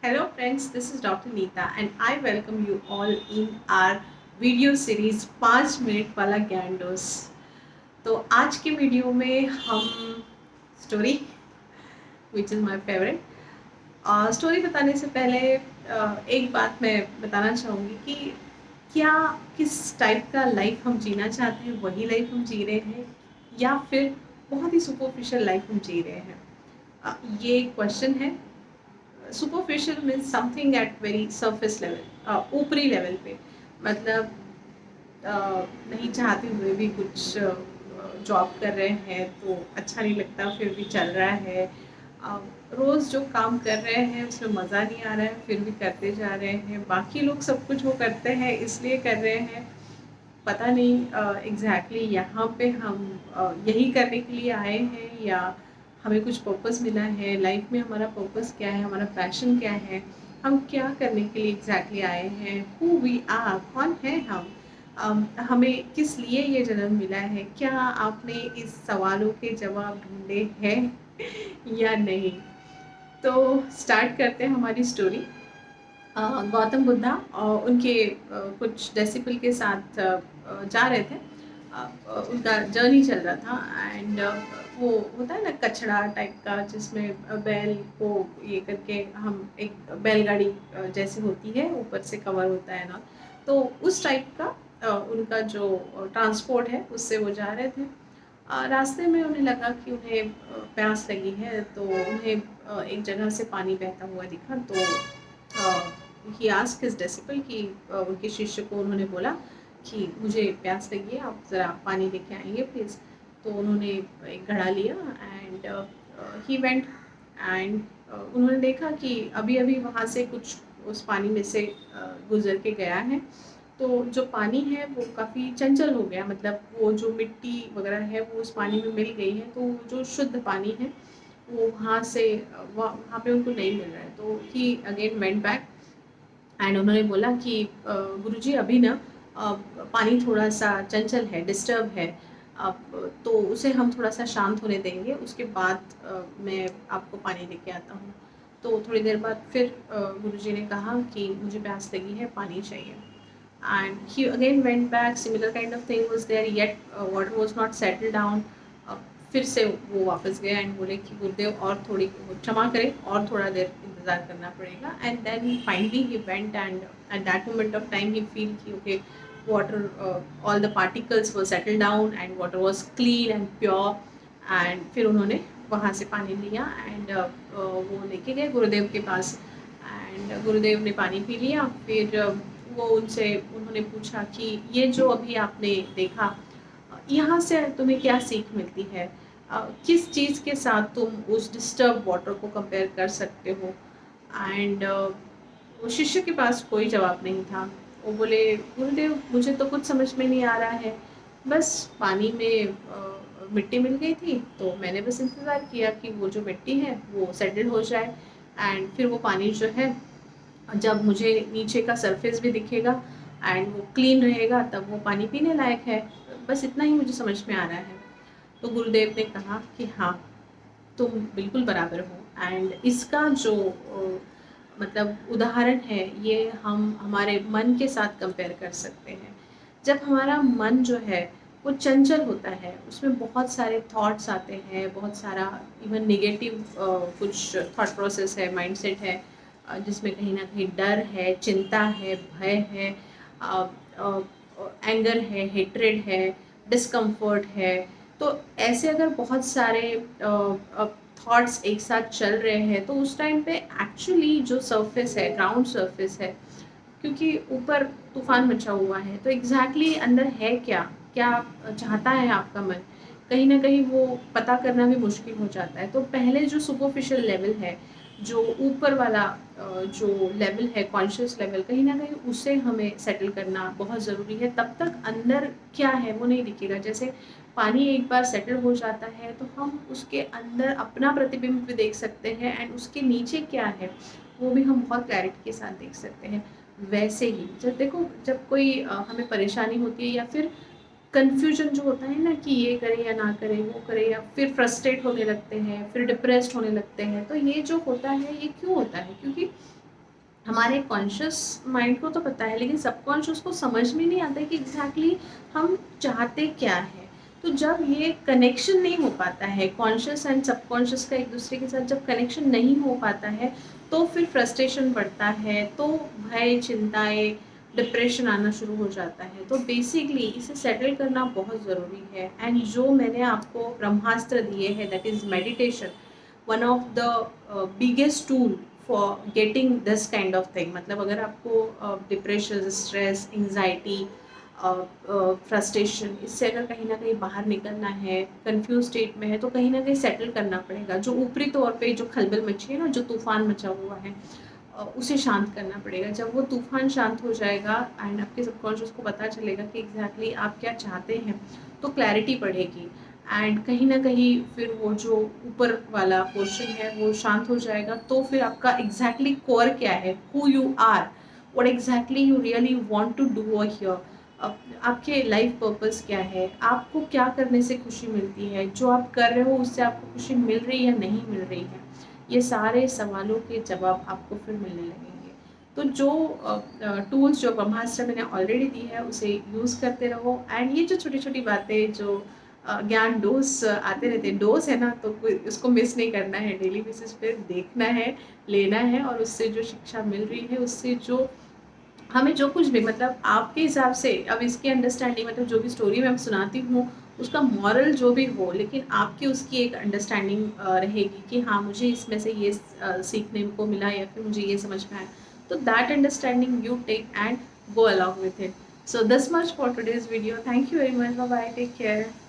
Hello friends, this is Dr. Neeta and I welcome you all in our video series 5 minute वाला ज्ञान dose. तो आज के video में हम story which is my favourite. Story बताने से पहले एक बात मैं बताना चाहूँगी कि क्या किस टाइप का लाइफ हम जीना चाहते हैं वही लाइफ हम जी रहे हैं या फिर बहुत ही सुपरफिशियल लाइफ हम जी रहे हैं। ये क्वेश्चन है। Superficial means something at very surface level, ऊपरी लेवल पे। मतलब नहीं चाहते हुए भी कुछ जॉब कर रहे हैं तो अच्छा नहीं लगता, फिर भी चल रहा है। रोज़ जो काम कर रहे हैं उसमें मज़ा नहीं आ रहा है, फिर भी करते जा रहे हैं। बाकी लोग सब कुछ वो करते हैं इसलिए कर रहे हैं, पता नहीं एग्जैक्टली यहाँ पे हम यही करने के लिए आए हैं या हमें कुछ पर्पस मिला है लाइफ में। हमारा पर्पस क्या है, हमारा पैशन क्या है, हम क्या करने के लिए एग्जैक्टली आए हैं, हु वी आर, कौन है हम, हमें किस लिए ये जन्म मिला है। क्या आपने इस सवालों के जवाब ढूंढे हैं या नहीं। तो स्टार्ट करते हैं हमारी स्टोरी। गौतम बुद्धा उनके कुछ डिसिपल के साथ जा रहे थे। उनका जर्नी चल रहा था एंड वो होता है ना कचड़ा टाइप का, जिसमें बैल को ये करके हम एक बैलगाड़ी जैसे होती है, ऊपर से कवर होता है ना, तो उस टाइप का उनका जो ट्रांसपोर्ट है उससे वो जा रहे थे। रास्ते में उन्हें लगा कि उन्हें प्यास लगी है, तो उन्हें एक जगह से पानी बहता हुआ दिखा। तो ही आस्क्ड हिज डिसिपल कि उनके शिष्य को उन्होंने बोला कि मुझे प्यास लगी है, आप ज़रा पानी लेके आएंगे प्लीज़। तो उन्होंने एक घड़ा लिया एंड ही वेंट एंड उन्होंने देखा कि अभी अभी वहाँ से कुछ उस पानी में से गुजर के गया है। तो जो पानी है वो काफ़ी चंचल हो गया, मतलब वो जो मिट्टी वगैरह है वो उस पानी में मिल गई है, तो जो शुद्ध पानी है वो वहाँ से वहाँ पे उनको नहीं मिल रहा है। तो ही अगेन वेंट बैक एंड उन्होंने बोला कि गुरुजी अभी ना पानी थोड़ा सा चंचल है, डिस्टर्ब है, अब तो उसे हम थोड़ा सा शांत होने देंगे, उसके बाद मैं आपको पानी लेके आता हूँ। तो थोड़ी देर बाद फिर गुरुजी ने कहा कि मुझे प्यास लगी है, पानी चाहिए। And he again went back, similar kind of thing was there, yet water was not settle down. फिर से वो वापस गए एंड बोले कि गुरुदेव और थोड़ी क्षमा करें, और थोड़ा देर इंतज़ार करना पड़ेगा। And then finally he went and at that moment of time he feel कि okay water, all the particles were settle down and water was clean and pure. And फिर उन्होंने वहाँ से पानी लिया एंड वो लेके गए गुरुदेव के पास एंड गुरुदेव ने पानी पी लिया। फिर वो उनसे उन्होंने पूछा कि ये जो अभी आपने देखा, यहाँ से तुम्हें क्या सीख मिलती है, किस चीज़ के साथ तुम उस डिस्टर्ब वाटर को कंपेयर कर सकते हो। एंड वो शिष्य के पास कोई जवाब नहीं था। वो बोले गुरुदेव मुझे तो कुछ समझ में नहीं आ रहा है, बस पानी में मिट्टी मिल गई थी, तो मैंने बस इंतज़ार किया कि वो जो मिट्टी है वो सेटल हो जाए एंड फिर वो पानी जो है, जब मुझे नीचे का सरफेस भी दिखेगा एंड वो क्लीन रहेगा तब वो पानी पीने लायक है। बस इतना ही मुझे समझ में आ रहा है। तो गुरुदेव ने कहा कि हाँ, तुम बिल्कुल बराबर हो एंड इसका जो मतलब उदाहरण है ये हम हमारे मन के साथ कंपेयर कर सकते हैं। जब हमारा मन जो है वो चंचल होता है, उसमें बहुत सारे थॉट्स आते हैं, बहुत सारा इवन नेगेटिव कुछ थॉट प्रोसेस है, माइंडसेट है, जिसमें कहीं ना कहीं डर है, चिंता है, भय है, एंगर है, हेट्रेड है, डिस्कम्फर्ट है। तो ऐसे अगर बहुत सारे थॉट्स एक साथ चल रहे हैं तो उस टाइम पे एक्चुअली जो सरफेस है, ग्राउंड सरफेस है, क्योंकि ऊपर तूफान मचा हुआ है, तो एग्जैक्टली अंदर है क्या, क्या चाहता है आपका मन, कहीं ना कहीं वो पता करना भी मुश्किल हो जाता है। तो पहले जो सुपरफिशियल लेवल है, जो ऊपर वाला जो लेवल है, कॉन्शियस लेवल, कहीं ना कहीं उसे हमें सेटल करना बहुत ज़रूरी है। तब तक अंदर क्या है वो नहीं दिखेगा। जैसे पानी एक बार सेटल हो जाता है तो हम उसके अंदर अपना प्रतिबिंब भी देख सकते हैं एंड उसके नीचे क्या है वो भी हम बहुत क्लैरिटी के साथ देख सकते हैं। वैसे ही जब देखो, जब कोई हमें परेशानी होती है या फिर कन्फ्यूजन जो होता है ना कि ये करें या ना करें, वो करें, या फिर फ्रस्ट्रेट होने लगते हैं, फिर डिप्रेस्ड होने लगते हैं, तो ये जो होता है ये क्यों होता है? क्योंकि हमारे कॉन्शियस माइंड को तो पता है, लेकिन सबकॉन्शियस को समझ में नहीं आता कि एग्जैक्टली हम चाहते क्या है। तो जब ये कनेक्शन नहीं हो पाता है, कॉन्शियस एंड सबकॉन्शियस का एक दूसरे के साथ जब कनेक्शन नहीं हो पाता है, तो फिर फ्रस्ट्रेशन बढ़ता है, तो भय, चिंताएं, डिप्रेशन आना शुरू हो जाता है। तो बेसिकली इसे सेटल करना बहुत ज़रूरी है। एंड जो मैंने आपको ब्रह्मास्त्र दिए हैं, that is meditation, one of the biggest tool for getting this kind of thing. मतलब अगर आपको डिप्रेशन, स्ट्रेस, एंजाइटी, फ्रस्ट्रेशन, इससे अगर कहीं ना कहीं बाहर निकलना है, कंफ्यूज स्टेट में है, तो कहीं ना कहीं सेटल करना पड़ेगा। जो ऊपरी तौर पे जो खलबल मची है ना, जो तूफान मचा हुआ है, उसे शांत करना पड़ेगा। जब वो तूफान शांत हो जाएगा एंड आपके सबकॉन्शियस को पता चलेगा कि एग्जैक्टली आप क्या चाहते हैं, तो क्लैरिटी बढ़ेगी। एंड कहीं ना कहीं फिर वो जो ऊपर वाला पोर्शन है वो शांत हो जाएगा। तो फिर आपका एग्जैक्टली कोर क्या है, who you are, what exactly you really want to do here, आपके लाइफ पर्पस क्या है, आपको क्या करने से खुशी मिलती है, जो आप कर रहे हो उससे आपको खुशी मिल रही है या नहीं मिल रही है, ये सारे सवालों के जवाब आपको फिर मिलने लगेंगे। तो जो टूल्स जो ब्रह्मास्त्र मैंने ऑलरेडी दी है उसे यूज़ करते रहो। एंड ये जो छोटी छोटी बातें जो ज्ञान डोज आते रहते हैं, डोज है ना, तो कोई उसको मिस नहीं करना है, डेली बेसिस पे देखना है, लेना है, और उससे जो शिक्षा मिल रही है, उससे जो हमें जो कुछ भी, मतलब आपके हिसाब से अब इसकी अंडरस्टैंडिंग, मतलब जो भी स्टोरी मैं सुनाती हूँ उसका मॉरल जो भी हो, लेकिन आपकी उसकी एक अंडरस्टैंडिंग रहेगी कि हाँ, मुझे इसमें से ये सीखने को मिला या फिर मुझे ये समझ में आया। तो that understanding you take and go along with it. So this much for today's video. Thank you very much. Bye bye. Take care.